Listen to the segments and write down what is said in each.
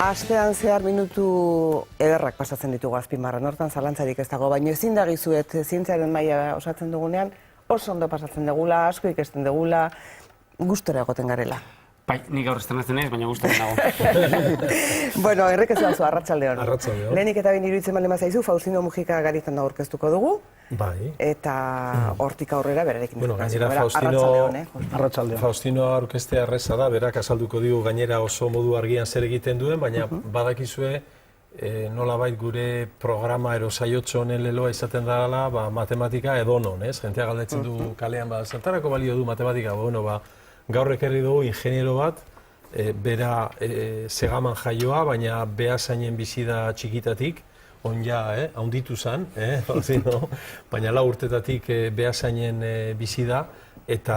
Astean zehar minutu ederrak pasatzen ditugu azpimarran, hortan zalantzarik ez dago, baina ezin da gizuet zientziaren maila osatzen dugunean, oso ondo pasatzen dugula, asko ikesten dugula, gustora egoten garela. Bai, nik gaur estrenatzen ez, baina gustuko nago. Bueno, Enrik ez dazu, arratsalde hon. Arratsalde hon. Lehenik eta behin iruditzen baldin bazaizu, Faustino Mujika garitan da aurkeztuko dugu. Bai. Eta hortik aurrera berarekin. Bueno, gainera Faustino aurkeztea erreza da, berak azalduko digu gainera oso modu argian zer egiten duen, baina badakizue nolabait gure programa erosaiotxo honen leloa izaten dela matematika edonon, ez? Jentea galdetzen du kalean, zertarako balio du matematika? Bueno, gaur ekarri dugu ingeniero bat, bera Segaman jaioa, baina Beasainen bizi da txikitatik, haunditu zen, baina 4 urtetatik Beasainen bizi da, eta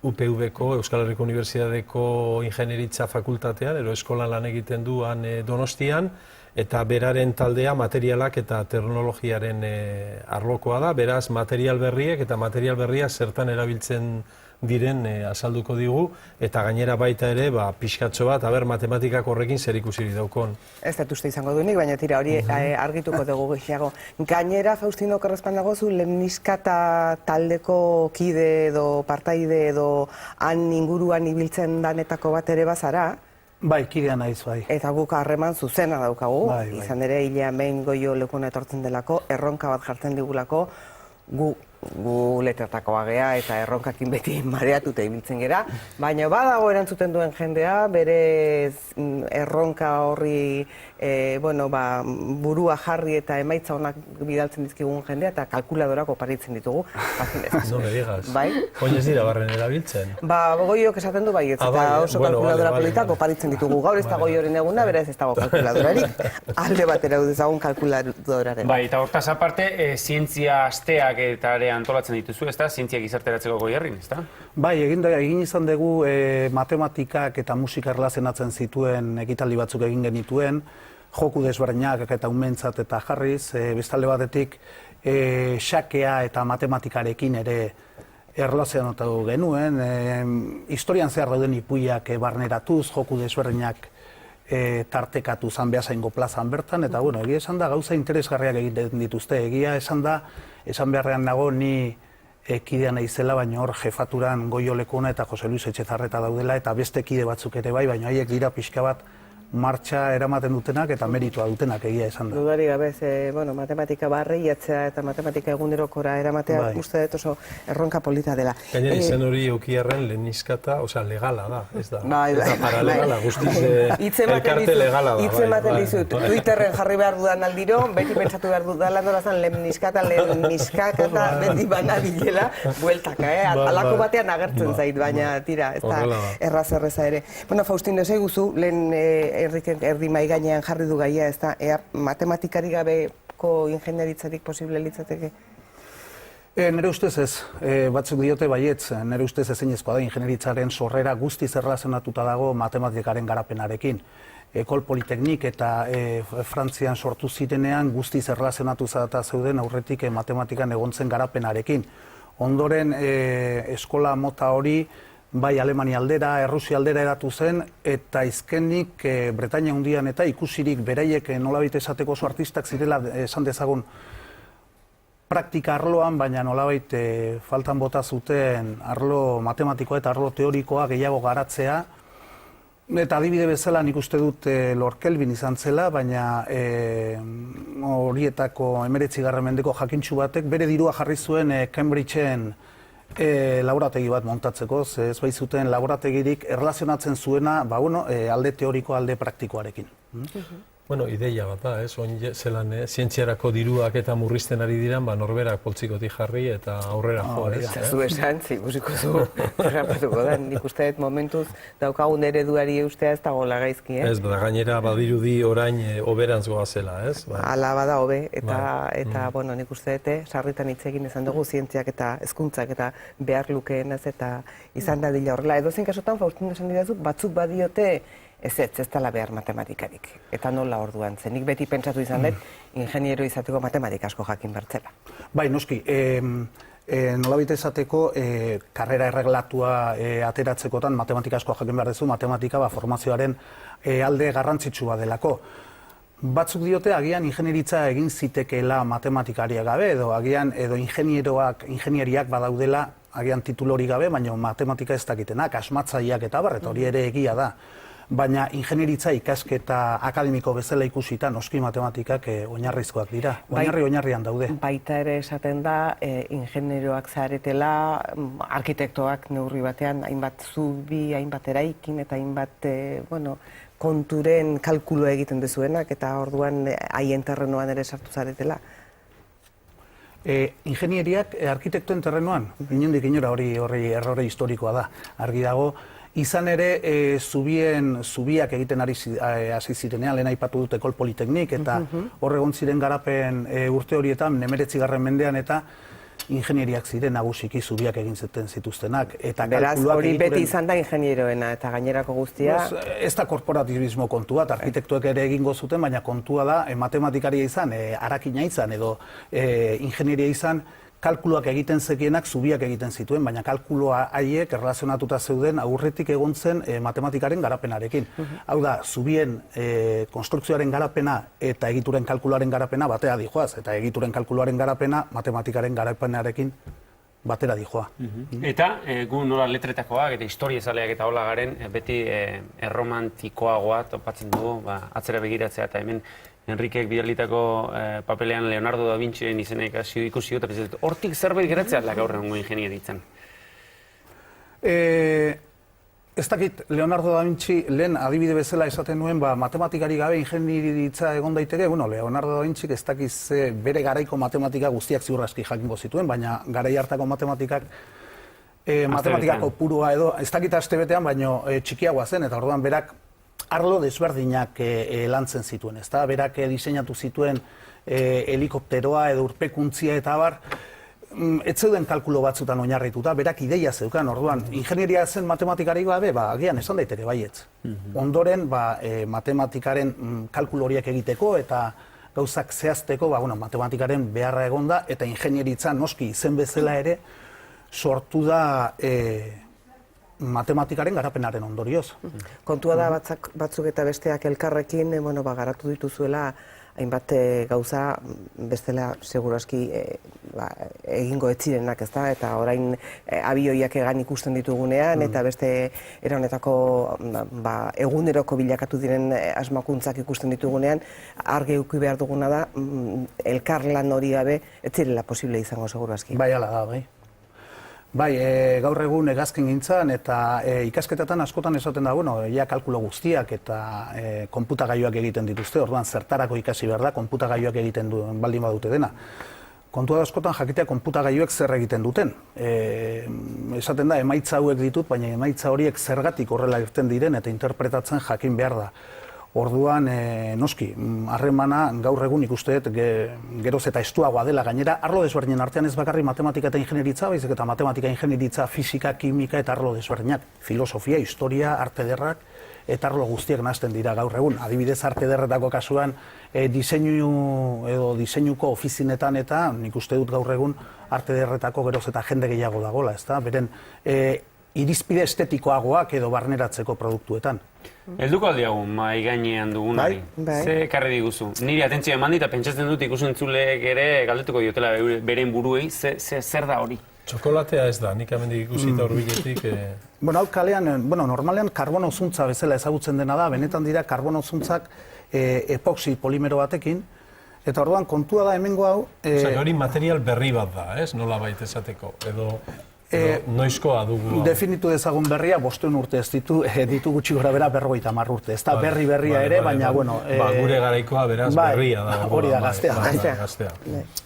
UPV-ko, Euskal Herriko Unibertsitateko Ingenieritza Fakultatean, eskolan lan egiten duan Donostian, eta beraren taldea materialak eta teknologiaren arlokoa da, beraz material berriek eta material berriak zertan erabiltzen diren azalduko digu, eta gainera baita ere, pixkatxo bat, matematikak horrekin zer ikusirik daukon. Ez dut uste izango duenik, baina tira hori argituko dugu gehiago. Gainera, Faustino korrespan dagozu, Lemniskata taldeko kide edo partaide edo han inguruan ibiltzen danetako bat ere bazara. Bai, kidea naiz, bai. Eta guk harreman zuzena daukagu, izan ere hilean behin Goio lekuna etortzen delako, erronka bat jartzen digulako, gu lettertakoa gea eta erronkakin beti mareatuta ibiltzen gera, baina badago erantzuten duen jendea, bere erronka horri burua jarri eta emaitza honak bidaltzen dizkigun jendea eta kalkuladorak oparitzen ditugu. No me digas. Oinez dira barren erabiltzen? Goiok esaten du baietz eta oso kalkuladora politak oparitzen ditugu. Gaur ez da Goioren eguna, beraz ez dago kalkuladorarik. Alde batera dezagun kalkuladoraren. Bai, eta hortaz aparte, zientzia asteak eta antolatzen dituzu, ezta? Zientzia gizarteratzeko Goierrin, ezta? Bai, egin izan dugu matematikak eta musika erlazionatzen zituen ekitaldi batzuk egin genituen, joku desberdinak eta umentzat eta jarriz, bestalde batetik xakea eta matematikarekin ere erlazionatu genuen, historian zehar dauden ipuiak barneratuz, joku desberdinak tartekatu zan Beasaingo plazan bertan, eta egia esan da gauza interesgarriak egiten dituzte, egia esan da, esan beharrean nago ni kidea naizela, baina hor jefaturan Goio lekuna eta Jose Luis Etxezarreta daudela, eta beste kide batzuk ere bai, baina haiek dira pixka bat martxa eramaten dutenak eta meritua dutenak egia esan da. Dudari gabe, matematika barreiatzea eta matematika egunerokora eramatea uste dut oso erronka polita dela. Gainera izen hori eukiarren Lemniskata, legala da, ez da paralegala, guztiz elkarte legala da. Hitz ematen dizut, Twitterren jarri behar dudan aldiro, beti pentsatu behar dudala norazan Lemniskata, beti banabilela, bueltaka, alako batean agertzen zait, baina tira, ez da erraza ere. Bueno, Faustino, ez eguzu, lehen erdi mai gainean jarri du gaia, ez da, matematikari gabeko ingenieritzarik posible litzateke? Nere ustez ez, batzuk diote baietz, nere ustez ezinezkoa da ingenieritzaren sorrera guztiz erlazionatuta dago matematikaren garapenarekin. Ekol Politeknik eta Frantzian sortu zirenean guztiz erlazionatuta zeuden aurretik matematikan egontzen garapenarekin. Ondoren eskola mota hori bai Alemania aldera, Errusia aldera eratu zen, eta izkenik Bretainia hundian eta ikusirik beraiek nolabait esateko oso artistak zirela esan dezagun praktika arloan, baina nolabait faltan bota zuten arlo matematikoa eta arlo teorikoa gehiago garatzea. Eta adibide bezala nik uste dut Lord Kelvin izan zela, baina horietako 19. mendeko jakintsu batek bere dirua jarri zuen Cambridgeen laborategi bat montatzeko, ez baitzuten laborategirik erlazionatzen zuena alde teoriko, alde praktikoarekin. Bueno, ideia bat da, zelan zientziarako diruak eta murrizten ari diran, norberak poltsikotik jarri eta aurrera jo. Zu esan, ikusiko zu, errapatuko da, nik uste dut momentuz daukagun ereduari eustea ez dago lagaizki, Ez, gainera badirudi orain oberantz goazela, ez? Ala bada hobe, eta nik uste dut, sarritan hitz egin izan dugu zientziak eta hezkuntzak eta behar lukeenaz eta izan dadila horrela. Edozein kasutan, Faustino esan didazu, batzuk badiote ez dela behar matematikarik. Eta nola orduan zen. Nik beti pentsatu izan dut, ingeniero izateko matematika asko jakin bertzela. Bai, noski. nolabait esateko karrera erreglatua ateratzekotan matematika asko jakin behar duzu, matematika formazioaren alde garrantzitsua delako. Batzuk diote agian ingenieritza egin zitekeela matematikariak gabe, edo agian ingenieriak badaudela agian titulori gabe, baina matematika ez dakitenak, asmatzaileak eta bar, eta hori ere egia da. Baina ingenieritza ikasketa akademiko bezala ikusita noski matematikak oinarrizkoak dira, oinarrian daude. Baita ere esaten da, ingenieroak zaretela, arkitektoak neurri batean, hainbat zubi, hainbat eraikin eta hainbat, konturen kalkulua egiten dezuenak, eta orduan haien terrenoan ere sartu zaretela. Ingenieriak arkitektuen terrenoan, inondik inora hori errore historikoa da, argi dago. Izan ere, zubiak egiten hasi zirenean, lehen aipatu dut Ekol Politeknik, eta hor egon ziren garapen urte horietan, 19. mendean, eta ingenieriak ziren nagusiki zubiak egin zituztenak. Beraz, hori beti izan da ingenieroena, eta gainerako guztia... Ez da korporatibismo kontua, arkitektuek ere egingo zuten, baina kontua da, matematikaria izan, harakina izan, edo ingenieria izan, kalkuluak egiten zekienak zubiak egiten zituen, baina kalkulua haiek erlazionatuta zeuden aurretik egon zen matematikaren garapenarekin. Hau da, zubien konstrukzioaren garapena eta egituren kalkuluaren garapena batera dijoaz, eta egituren kalkuluaren garapena matematikaren garapenarekin batera dijoa. Eta gu nola letretakoak eta historiezaleak eta hola garen, beti erromantikoagoa topatzen dugu, atzera begiratzea eta hemen Enrikek bidalitako papelean Leonardo da Vincien izena ikusi dut, eta hortik zerbait geratzea gaur egungo ingenieritzan? Ez dakit, Leonardo da Vinci lehen adibide bezala esaten nuen, matematikari gabe ingenieritza egon daiteke, Leonardo da Vinci ez dakiz bere garaiko matematika guztiak ziur aski jakingo zituen, baina garai hartako matematikak matematikako purua edo, ez dakit astebetean, baino txikiagoa zen, eta orduan berak arlo desberdinak lantzen zituen, ezta? Berak diseinatu zituen helikopteroa edo urpekuntzia eta abar, ez zeuden kalkulo batzutan oinarrituta, berak ideia zeukan, orduan, ingenieria zen matematikari gabe, agian esan daiteke baietz. Ondoren, matematikaren kalkulo horiek egiteko eta gauzak zehazteko, matematikaren beharra egonda, eta ingenieritza noski izen bezala ere sortu da matematikaren garapenaren ondorioz. Kontua da batzuk eta besteak elkarrekin garatu dituzuela hainbat gauza bestela seguraski egingo etzirenak, ezta? Eta orain abioiak egan ikusten ditugunean eta beste eronetako eguneroko bilakatu diren asmakuntzak ikusten ditugunean, argi eduki behar duguna da elkarlan hori gabe ez zirela posible izango seguraski. Bai, hala da, bai. Bai, gaur egun hegazkin gintzan eta ikasketetan askotan esaten da, ia kalkulo guztiak eta konputagailuak egiten dituzte, orduan zertarako ikasi behar da, konputagailuak egiten duen baldin badute dena. Kontua da askotan jakitea konputagailuek zer egiten duten. Esaten da, emaitza hauek ditut, baina emaitza horiek zergatik horrela irten diren eta interpretatzen jakin behar da. Orduan, noski, harremana gaur egun ikuste dut geroz eta estuagoa dela gainera, arlo desberdinen artean ez bakarri matematika eta ingenieritza, baizik eta matematika, ingenieritza, fisika, kimika eta arlo desberdinak, filosofia, historia, arte ederrak eta arlo guztiak nahazten dira gaur egun. Adibidez, arte ederretako kasuan, diseinuko ofizinetan eta nik uste dut gaur egun arte ederretako geroz eta jende gehiago dagoela, ezta? Beren irizpide estetikoagoak edo barneratzeko produktuetan. Helduko aldiagu, mai gainean dugunari. Ze ekarri diguzu? Niri atentzioa eman dit, pentsatzen dut ikusentzuleek ere galdetuko diotela beren buruei, zer da hori? Txokolatea ez da, nik hemendik ikusita hurbiletik. Hau kalean, normalean karbono zuntza bezala ezagutzen dena da, benetan dira karbono zuntzak epoxi polimero batekin, eta orduan kontua da hemengo hau... Hori material berri bat da, ez? Nola baita esateko, edo noizkoa dugu... Definitu dezagun berria, 500 urte ez ditu gutxi gora bera 50 urte. Ez da berria ere, baina, gure garaikoa beraz berria da. Hori da, gaztea.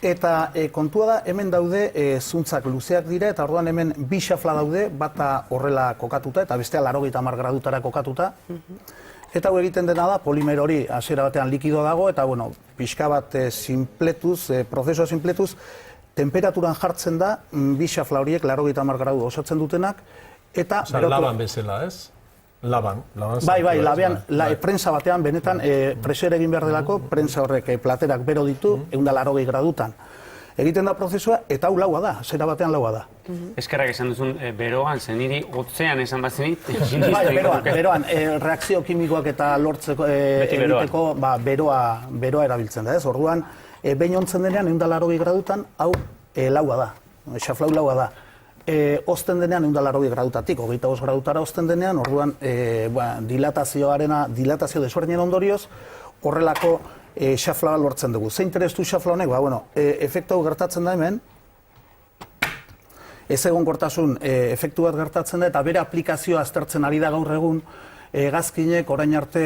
Eta kontua da, hemen daude zuntzak luzeak dira, eta orduan hemen bi xafla daude, bata horrela kokatuta, eta bestea 80 gradutara kokatuta. Eta hau egiten dena da, polimer hori hasiera batean likido dago, eta pixka bat sinpletuz, prozesua sinpletuz, temperaturan jartzen da, bi xafla horiek 80 gradu osatzen dutenak, eta... Laban bezala, ez? Laban. Bai, labean, prensa batean, benetan, presio egin behar delako, prensa horrek platerak bero ditu, 180 gradutan. egiten da prozesua, eta hau laua da, zera batean laua da. Eskerrak esan duzun beroan, zen niri hotzean esan bat zenit, Beroan, reakzio kimikoak eta lortzeko egiteko beroa erabiltzen da, ez? Orduan, behin ontzen denean, 180 gradutan, hau laua da, xaflau laua da. Ozten denean 180 gradutatik, 25 gradutara ozten denean, orduan dilatazio desberdinen ondorioz, horrelako xafla lortzen dugu. Zein interestu xafla honek? Efektu hau gertatzen da hemen, ez egonkortasun efektu bat gertatzen da, eta bere aplikazioa aztertzen ari da gaur egun, hegazkinek orain arte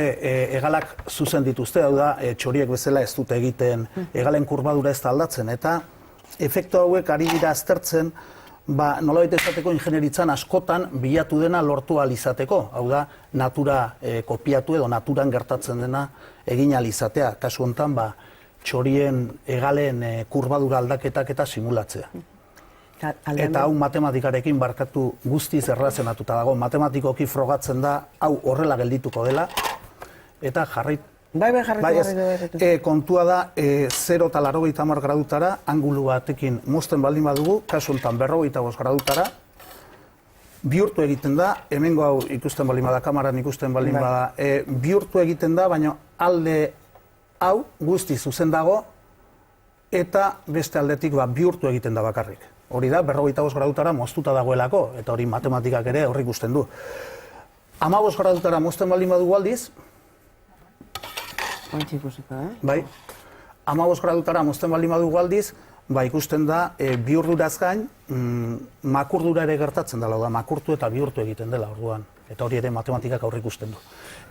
hegalak zuzen dituzte, hau da, txoriek bezala ez dute egiten, hegalen kurbadura ez da aldatzen, eta efektu hauek ari dira aztertzen, nolabait esateko ingenieritzan askotan bilatu dena lortu ahal izateko. Hau da, natura kopiatu edo naturan gertatzen dena egin ahal izatea. Kasu honetan, txorien hegalen kurbadura aldaketak eta simulatzea. Eta hau matematikarekin barkatu guztiz erlazionatuta dago. Matematikoki frogatzen da, hau horrela geldituko dela, eta jarraitu. Kontua da, 0 eta 80 gradutara, angulu batekin mozten baldin badugu, kasu honetan 45 gradutara, bihurtu egiten da, hemengo hau ikusten baldin bada, kamaran ikusten baldin bada, bihurtu egiten da, baina alde hau guzti zuzen dago, eta beste aldetik bihurtu egiten da bakarrik. Hori da, 45 gradutara moztuta dagoelako, eta hori matematikak ere horrik ikusten du. 15 gradutara mozten baldin badugu aldiz, Bai, 15 gradutara mozten baldin badugu aldiz, ikusten da, bihurduraz gain, makurdura ere gertatzen dela, makurtu eta bihurtu egiten dela orduan. Eta hori ere matematikak aurre ikusten du.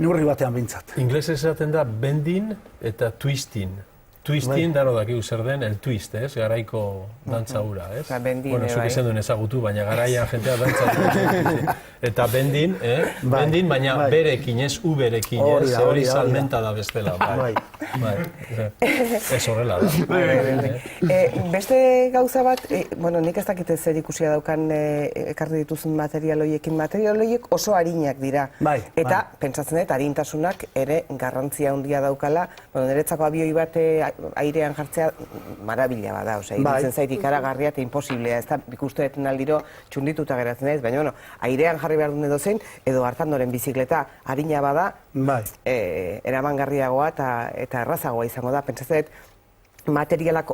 Neurri batean bintzat. Inglesez esaten da bending eta twisting. Twisting, daro dakigu zer den, el twist, ez? Garaiko dantza hura, ez? Bueno, zuk esan duen ezagutu, baina garaian jentea dantza hura. Eta bending, bending, baina berekin, ez uberekin, ez? Hori salmenta da bestela. Ez horrela da. Beste gauza bat, nik ez dakite zer ikusia daukan ekarri dituzun material horiek oso arinak dira. Eta, pentsatzen dut, arintasunak ere garrantzia handia daukala, niretzako abioi bat airean jartzea marabila bada, iruditzen zait ikaragarria eta imposiblea, ez da ikusteetan aldiro txundituta geratzen ez, baina airean jarri behar duen edozein, edo hartandoren bizikleta harina bada, eramangarriagoa eta errazagoa izango da, pentsatzen dut materialak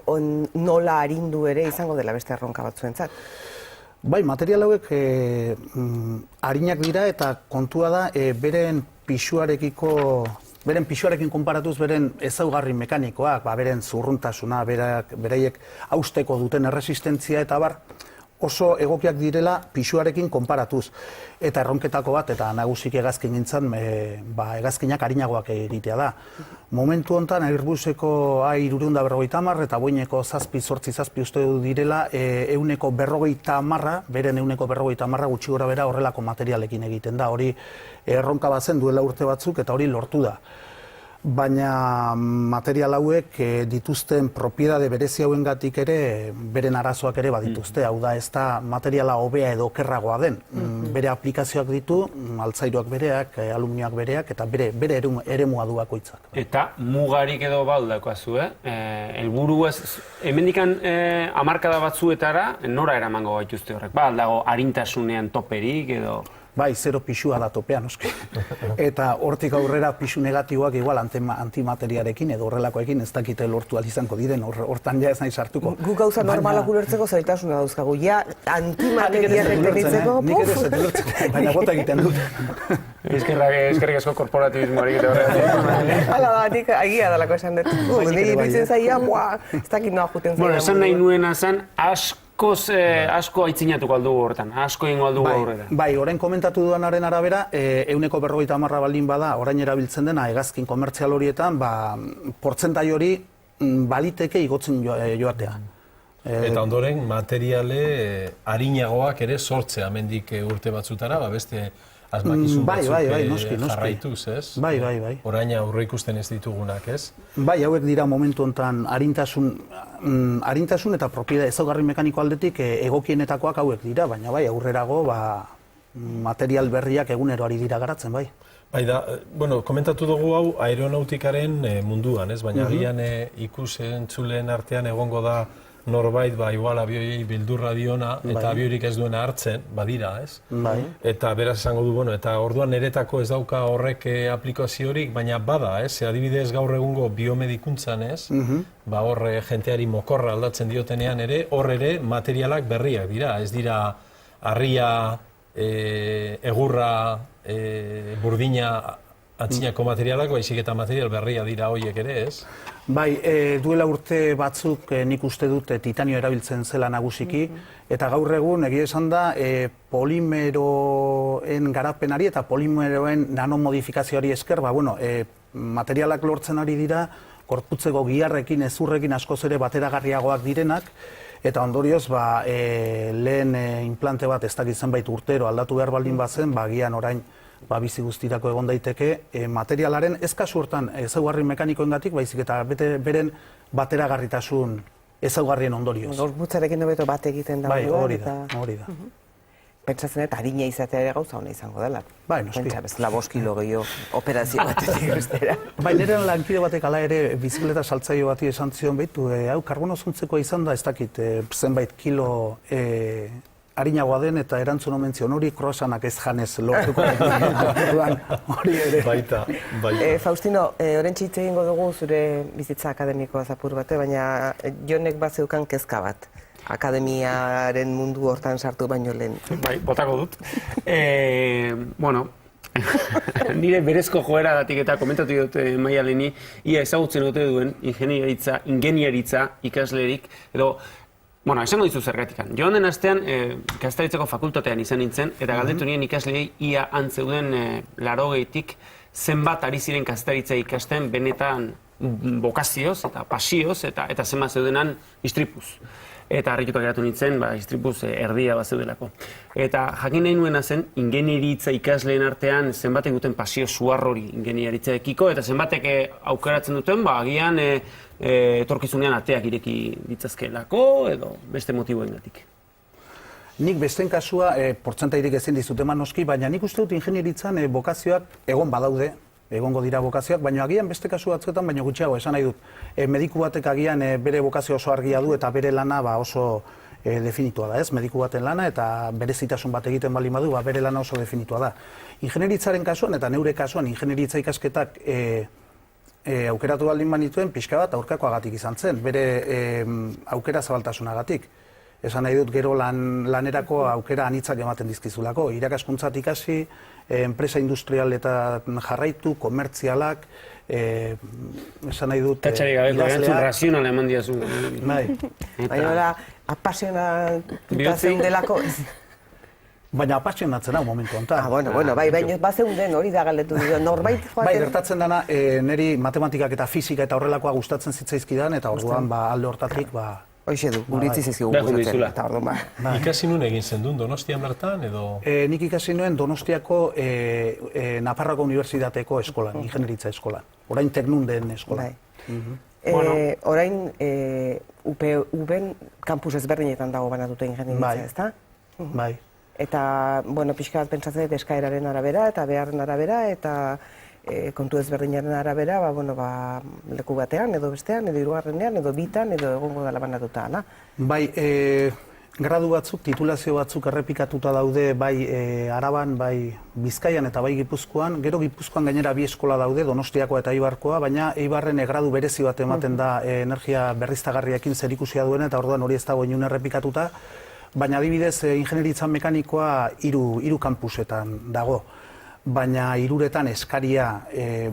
nola arindu ere izango dela beste erronka batzuentzat. Material hauek harinak dira eta kontua da beren pisuarekin konparatuz beren ezaugarri mekanikoak, beren zurruntasuna, beraiek hausteko duten erresistentzia eta oso egokiak direla pisuarekin konparatuz. Eta erronketako bat, eta nagusik hegazkin gintzen, hegazkinak harinagoak egitea da. Momentu honetan Airbuseko A350 eta Boeineko 787 uste du direla, euneko 50, beren euneko 50 gutxi gora bera horrelako materialekin egiten da. Hori erronka bat zen duela urte batzuk eta hori lortu da. Baina material hauek dituzten propiedade berezi hauengatik ere beren arazoak ere badituzte. Hau da, ez da materiala hobea edo okerragoa den. Bere aplikazioak ditu, altzairuak bereak, aluminioak bereak, eta bere eremua du bakoitzak. Eta mugarik edo baldakoazu, helburu ez, hemendikan hamarkada batzuetara, nora eramango gaituzte horrek? Aldago arintasunean toperik edo... Zero pisua da topea, noski. Eta hortik aurrera pisu negatiboak igual antimateriarekin edo horrelakoekin ez dakite lortu izango diren, hortan ja ez nahi sartuko. Gu gauza normalak ulertzeko zaitasuna dauzkagu, ja antimateriarek benitzeko, nik ere zaitu ulertzeko, baina gota egiten dut. Eskerrik asko korporatibismoarik eta horretik. Hala da, nik agia dalako esan dut. Niri bitzen zaia, ez dakit noa juten zaia. Esan nahi nuena zen, asko aitzinatuko aldugu horretan, asko ingo aldugu aurrera. Orain komentatu duanaren arabera, euneko 50 baldin bada, orain erabiltzen dena hegazkin komertzial horietan, portzentai hori baliteke igotzen joatea. Eta ondoren, materiale harinagoak ere sortzea, hemendik urte batzutara, beste asmakizun batzuk jarraituz, ez? Bai. Orain aurre ikusten ez ditugunak, ez? Hauek dira momentu honetan arintasun eta propiedade ezaugarri mekaniko aldetik egokienetakoak hauek dira, baina aurrerago material berriak egunero ari dira garatzen, bai. Komentatu dugu hau aeronautikaren munduan, ez? Baina agian ikus-entzuleen artean egongo da norbait, igual abioi bildurra diona, eta abiorik ez duena hartzen, badira, ez? Eta beraz esango du, eta orduan niretako ez dauka horrek aplikaziorik, baina bada, ez? Adibidez gaur egungo biomedikuntzan, ez? Hor jenteari mokorra aldatzen diotenean ere, hor ere materialak berriak dira, ez dira harria, egurra, burdina, antzinako materialak, baizik eta material berria dira horiek ere, ez? Bai, duela urte batzuk nik uste dut titanio erabiltzen zela nagusiki, eta gaur egun egia esan da polimeroen garapenari eta polimeroen nanomodifikazioari esker, materialak lortzen ari dira, gorputzeko giharrekin, ezurrekin askoz ere bateragarriagoak direnak, eta ondorioz, lehen implante bat ez dakit zenbait urtero aldatu behar baldin bazen, gian orain bizi guztirako egon daiteke, materialaren ez kasu hortan ezaugarri mekanikoengatik, baizik eta beren bateragarritasun ezaugarrien ondorioz. Gorputzarekin hobeto bat egiten da. Bai, hori da. Pentsatzen eta harina izatea ere gauza hona izango dela. Bai, noski. Pentsa, bezala 5 kilo gehiago operazio batetik bestera. Bai, nire lankide batek ala ere bizikleta saltzaio bati esan zion behitu, hau karbono zuntzekoa izan da, ez dakit zenbait kilo harinagoa den eta erantzun omen zion hori kroasanak ez janez lortuko. Hori ere. Baita. Faustino, orentxe hitz egingo dugu zure bizitza akademikoa zapur bate, baina Jonek bat zeukan kezka bat. Akademiaren mundu hortan sartu baino lehen. Bai, botako dut. Nire berezko joeragatik eta komentatu dut Maialeni, ia ezagutzen dute duen ingeniaritza ikaslerik, edo esango dizu zergatikan. Joan den astean, Ikastaritzako fakultatean izan nintzen, eta galdetu nien ikasleei ia antzeuden 80tik zenbat ari ziren kastaritza ikasten benetan bokazioz eta pasioz eta zenbat zeudenan istripuz. Eta harrituta geratu nintzen, istripuz erdia bat zeudelako. Eta jakin nahi nuena zen, ingeniaritza ikasleen artean zenbatek duten pasio suarrori ingeniaritzaekiko, eta zenbatek aukeratzen duten, agian etorkizunean ateak ireki ditzazkeelako, edo beste motiboengatik. Nik besten kasua, portzentairik ezin dizut eman noski, baina nik uste dut ingeniaritzan bokazioak egon badaude, egongo dira bokazioak, baina agian beste kasu batzuetan, baina gutxiago esan nahi dut. Mediku batek agian bere bokazio oso argia du eta bere lana oso definitua da, ez? Mediku baten lana eta berezitasun bat egiten baldin badu, bere lana oso definitua da. Ingeniaritzaren kasuan eta neure kasuan ingenieritza ikasketak aukeratu baldin banituen pixka bat aurkakoagatik izan zen, bere aukera zabaltasunagatik. Esan nahi dut gero lanerako aukera anitzak ematen dizkizulako. Irakaskuntzat ikasi, enpresa industrialetan jarraitu, komertzialak, esan nahi dut Tatxari gabeko, erantzun razionala eman diazu. Baina apasionatuta zeundelako. Baina apasionatzen hau momentu honetan. Baina bazeunden hori da galdetu dira. Norbait joaten? Bai, gertatzen dana, niri matematikak eta fisika eta horrelakoa gustatzen zitzaizkidan, eta orduan alde hortatik, Hoixe du, guritzi zizkigu gustatzen, eta orduan Ikasi nuen egin zendun, Donostian bertan, edo? Nik ikasi nuen Donostiako Nafarroako Unibertsitateko eskolan, ingenieritza eskolan. Orain Teknunden eskolan. Orain UPen kampus ezberdinetan dago banatuta ingenieritza, ezta? Bai. Eta, pixka bat pentsatzen dut eskaeraren arabera, eta beharren arabera, eta kontu ezberdinaren arabera, leku batean, edo bestean, edo hirugarrenean, edo bitan, edo egongo dela banatuta, ala? Bai, gradu batzuk, titulazio batzuk errepikatuta daude, bai Araban, bai Bizkaian eta bai Gipuzkoan. Gero Gipuzkoan gainera bi eskola daude, Donostiakoa eta Eibarkoa, baina Eibarren gradu berezi bat ematen da energia berriztagarriekin zerikusia duena, eta orduan hori ez dago inun errepikatuta. Baina adibidez, ingenieritza mekanikoa hiru kampusetan dago. Baina hiruretan eskaria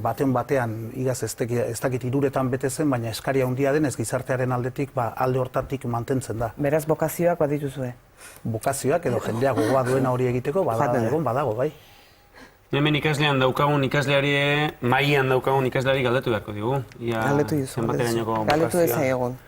batean, igaz ez dakit hiruretan bete zen, baina eskaria handia denez gizartearen aldetik, alde hortatik mantentzen da. Beraz, bokazioak badituzue? Bokazioak edo jendea gogoa duena hori egiteko, badago, bai. Hemen ikaslean daukagun ikasleari, maian daukagun ikasleari galdetu beharko digu. Galdetu dizu, galdetu egun.